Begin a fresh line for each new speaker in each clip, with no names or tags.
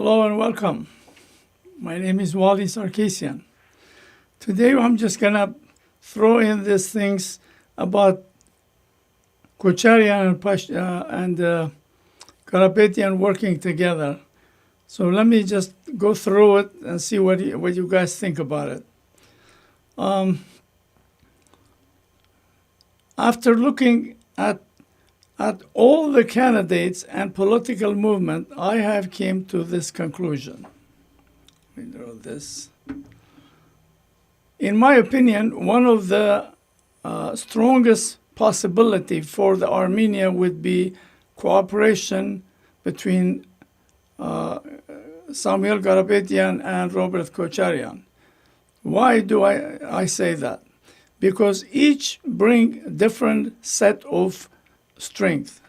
Hello and welcome. My name is Wally Sarkisian. Today I'm just going to throw in these things about Kocharyan and Karapetyan working together. So let me just go through it and see what you guys think about it. After looking at all the candidates and political movement, I have came to this conclusion. Let me draw this. In my opinion, one of the strongest possibility for the Armenia would be cooperation between Samvel Karapetyan and Robert Kocharyan. Why do I say that? Because each bring different set of strength.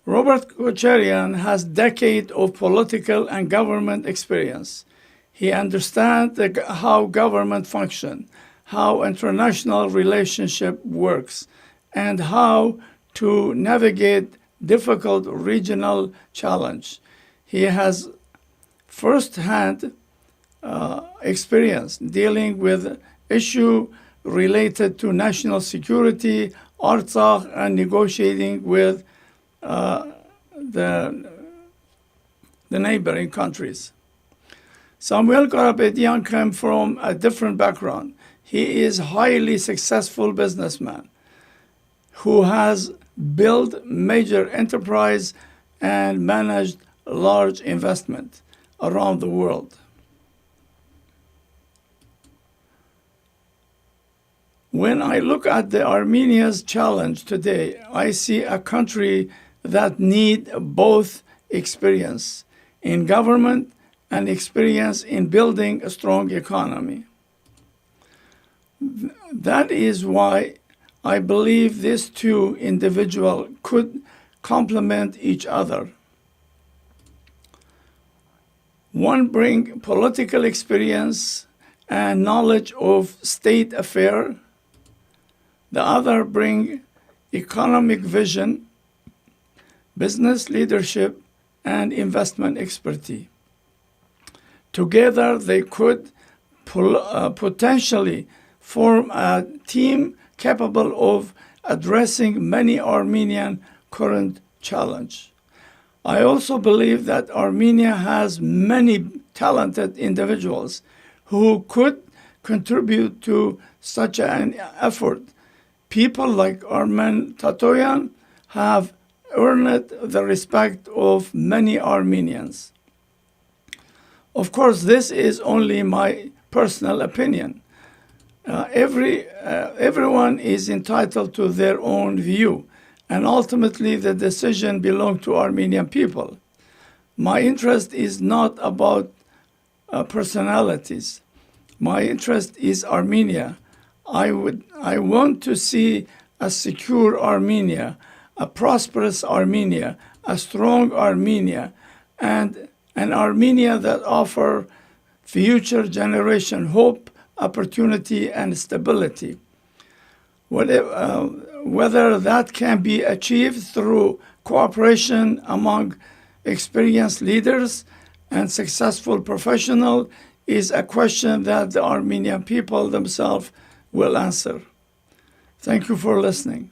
Robert Kocharyan has decades of political and government experience. He understands how government function, how international relationship works, and how to navigate difficult regional challenge. He has first-hand experience dealing with issue related to national security, Artsakh, and negotiating with the neighboring countries. Samvel Karapetyan came from a different background. He is a highly successful businessman who has built major enterprise and managed large investment around the world. When I look at the Armenia's challenge today, I see a country that need both experience in government and experience in building a strong economy. That is why I believe these two individuals could complement each other. One bring political experience and knowledge of state affairs. The other bring economic vision, business leadership, and investment expertise. Together, they could potentially form a team capable of addressing many Armenian current challenges. I also believe that Armenia has many talented individuals who could contribute to such an effort. People like Armen Tatoyan have earned the respect of many Armenians. Of course, this is only my personal opinion. Everyone is entitled to their own view, and ultimately the decision belongs to Armenian people. My interest is not about personalities. My interest is Armenia. I want to see a secure Armenia, a prosperous Armenia, a strong Armenia, and an Armenia that offers future generation hope, opportunity, and stability. Whether that can be achieved through cooperation among experienced leaders and successful professionals is a question that the Armenian people themselves will answer. Thank you for listening.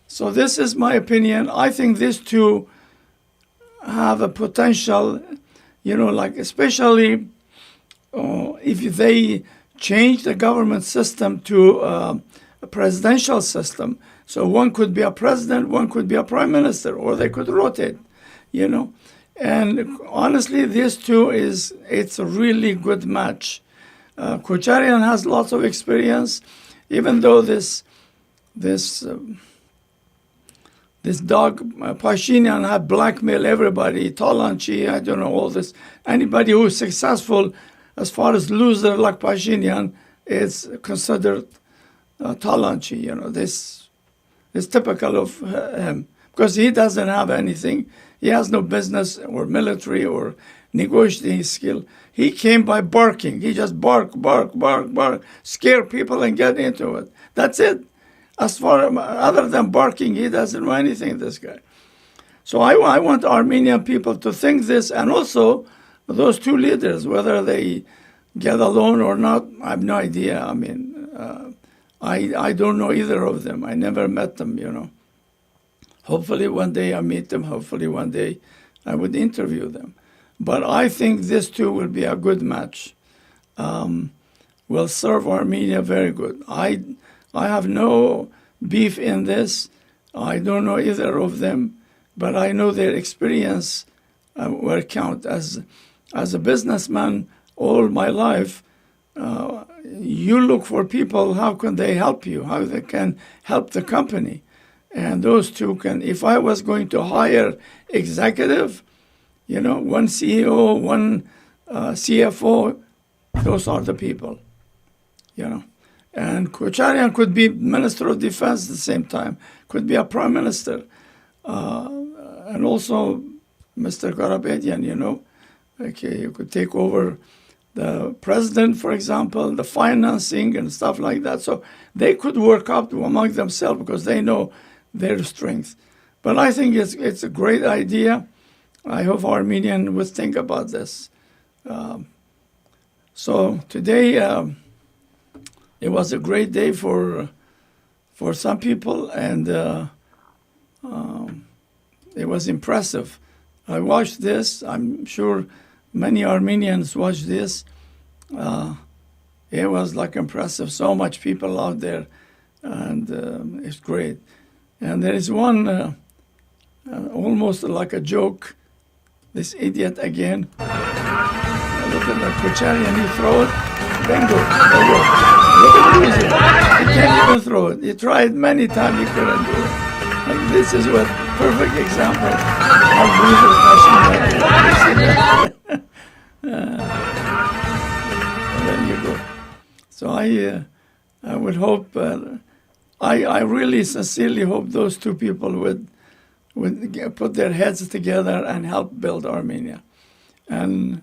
So this is my opinion. I think these two have a potential, like especially if they change the government system to a presidential system. So one could be a president, one could be a prime minister, or they could rotate, And honestly, these two it's a really good match. Kocharyan has lots of experience, even though this dog Pashinyan had blackmailed everybody, Talanchi, I don't know, all this. Anybody who is successful as far as loser like Pashinyan is considered Talanchi. This is typical of him because he doesn't have anything. He has no business or military or negotiating skill. He came by barking. He just bark, scare people and get into it. That's it. As far other than barking, he doesn't know anything, this guy. So I want Armenian people to think this, and also those two leaders, whether they get along or not, I have no idea. I mean, I don't know either of them. I never met them. Hopefully one day I meet them. Hopefully one day I would interview them. But I think this too will be a good match. Will serve Armenia very good. I have no beef in this. I don't know either of them, but I know their experience will count. As a businessman all my life, you look for people, how can they help you? How they can help the company? And those two can, if I was going to hire executive, one CEO, one CFO, those are the people, And Kocharyan could be Minister of Defense at the same time, could be a Prime Minister. And also Mr. Karapetyan, okay, you could take over the president, for example, the financing and stuff like that. So they could work up among themselves because they know their strength. But I think it's a great idea. I hope Armenian would think about this. So today it was a great day for some people, and it was impressive. I watched this. I'm sure many Armenians watched this. It was like impressive. So much people out there, and it's great. And there is one almost like a joke. This idiot again. Look at the Kocharyan, he throw it, bingo, there you go. Look at the loser. He can't even throw it. He tried many times, he couldn't do it. Like, this is what perfect example of loser nationality. There you go. So I would hope, I really sincerely hope those two people would put their heads together and help build Armenia. And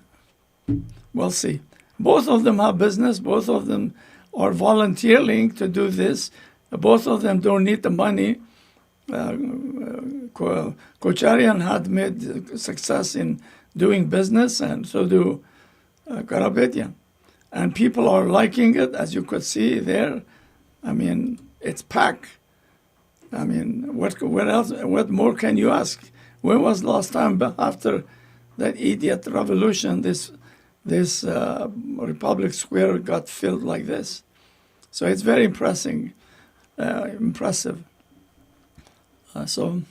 we'll see. Both of them have business. Both of them are volunteering to do this. Both of them don't need the money. Kocharyan had made success in doing business, and so do Karapetyan. And people are liking it, as you could see there. I mean, it's packed. I mean, what else? What more can you ask? When was last time after that idiot revolution this Republic Square got filled like this? So it's very impressive. So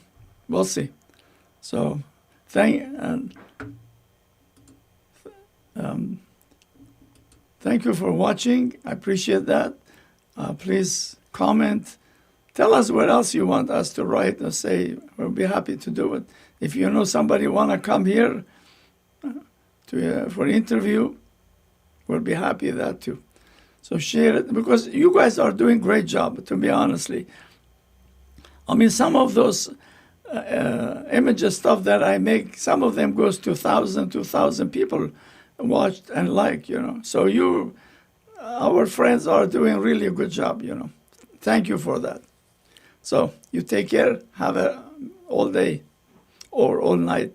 we'll see. So thank you for watching. I appreciate that. Please comment. Tell us what else you want us to write or say. We'll be happy to do it. If you know somebody want to come here for interview, we'll be happy with that too. So share it, because you guys are doing a great job, to be honestly. I mean, some of those images stuff that I make, some of them goes to 2,000 people watched and liked, So our friends are doing really a good job, Thank you for that. So you take care. Have a all day or all night.